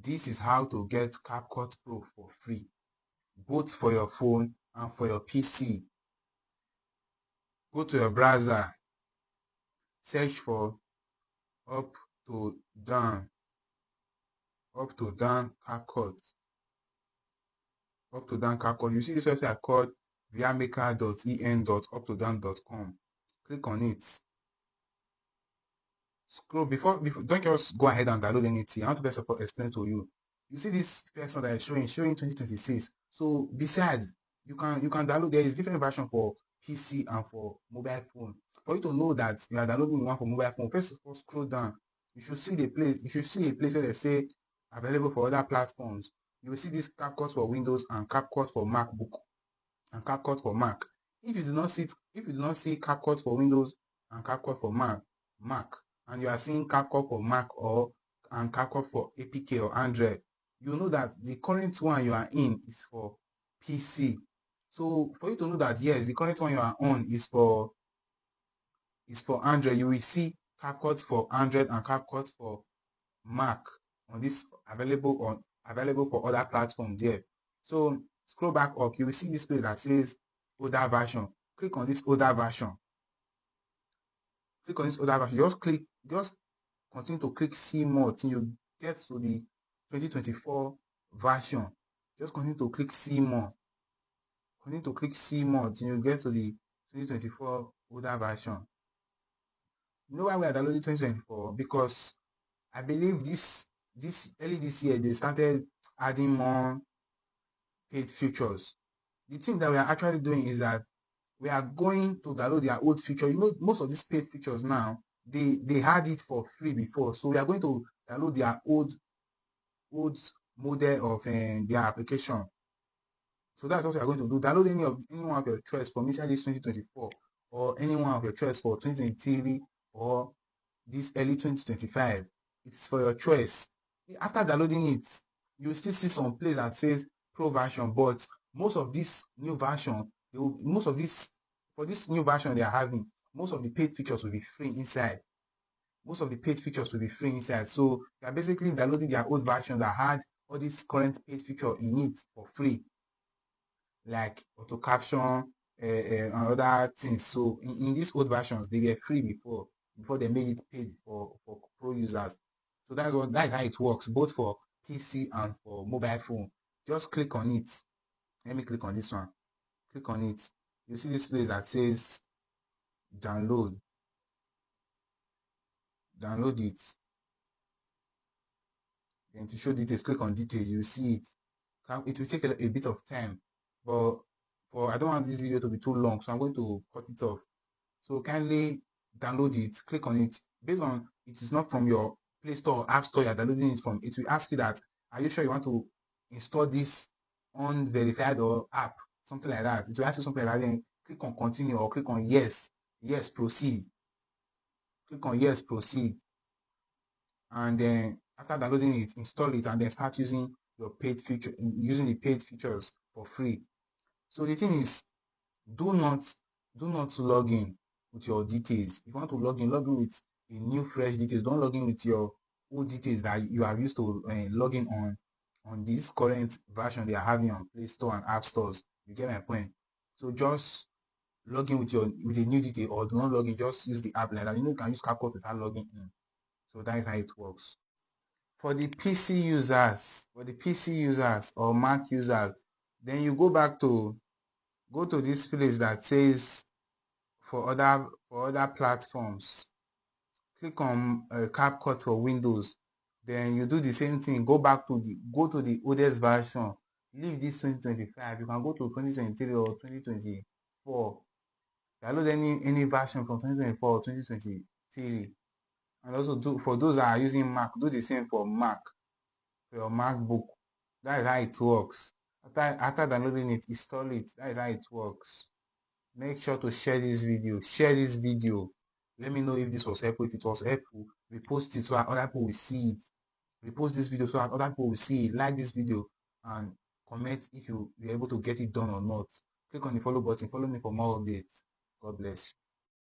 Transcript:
this is how to get CapCut Pro for free, both for your phone and for your PC. Go to your browser, search for UpToDown CapCut. UpToDown CapCut. You see this website called vmaker.en.uptodown.com. Click on it. Scroll before don't just go ahead and download anything. I want to first of all explain to you. You see this first one that is showing 2026. So besides, you can download. There is different version for PC and for mobile phone. For you to know that you are downloading one for mobile phone, first of all scroll down. You should see a place where they say available for other platforms. You will see this CapCut for Windows and CapCut for MacBook and CapCut for Mac. If you do not see CapCut for Windows and CapCut for Mac, and you are seeing CapCut for Mac and CapCut for APK or Android, you know that the current one you are in is for PC. So for you to know that yes, the current one you are on is for Android, you will see CapCut for Android and CapCut for Mac on this available for other platforms there. So scroll back up, you will see this place that says older version. Click on this older version. Just continue to click see more till you get to the 2024 version. Just continue to click see more. Continue to click see more till you get to the 2024 older version. You know why we are downloading 2024? Because I believe early this year they started adding more paid features. The thing that we are actually doing is that we are going to download their old feature. You know, most of these paid features now, they had it for free before. So we are going to download their old model of their application. So that's what we are going to do. Download any one of your choice from inside this 2024, or any one of your choice for 2023 or this early 2025. It's for your choice. After downloading it, you will still see some place that says Pro version, but most of this new version, for this new version they are having, most of the paid features will be free inside. So you are basically downloading their old version that had all these current paid features in it for free, like auto caption and other things. So in these old versions, they were free before they made it paid for pro users. So that is how it works, both for PC and for mobile phone. Just click on it. Let me click on this one. Click on it. You see this place that says download. Download it. Then to show details, click on details. You see it. It will take a bit of time, but I don't want this video to be too long, so I'm going to cut it off. So kindly download it. Click on it. Based on it is not from your Play Store or App Store you're downloading it from, it will ask you that, are you sure you want to install this unverified or app, something like that. It will ask you something like that. Then click on continue or click on yes, proceed. Click on yes, proceed, and then after downloading it, install it, and then start using the paid features for free. So the thing is, do not log in with your details. If you want to log in with a new fresh details. Don't log in with your old details that you are used to logging on this current version they are having on Play Store and App Stores. You get my point? So just log in with a new detail, or do not log in, just use the app like that. You know, you can use CapCut without logging in. So that is how it works. For the PC users or Mac users, then you go to this place that says for other platforms. Click on CapCut for Windows. Then you do the same thing. Go to the oldest version. Leave this 2025. You can go to 2023 or 2024. Download any version from 2024 or 2023. And also for those that are using Mac, do the same for Mac, for your MacBook. That is how it works. After downloading it, install it. That is how it works. Make sure to share this video. Let me know if this was helpful. If it was helpful, repost it so that other people will see it. Repost this video so that other people will see it. Like this video and comment if you're able to get it done or not. Click on the follow button. Follow me for more updates. God bless you.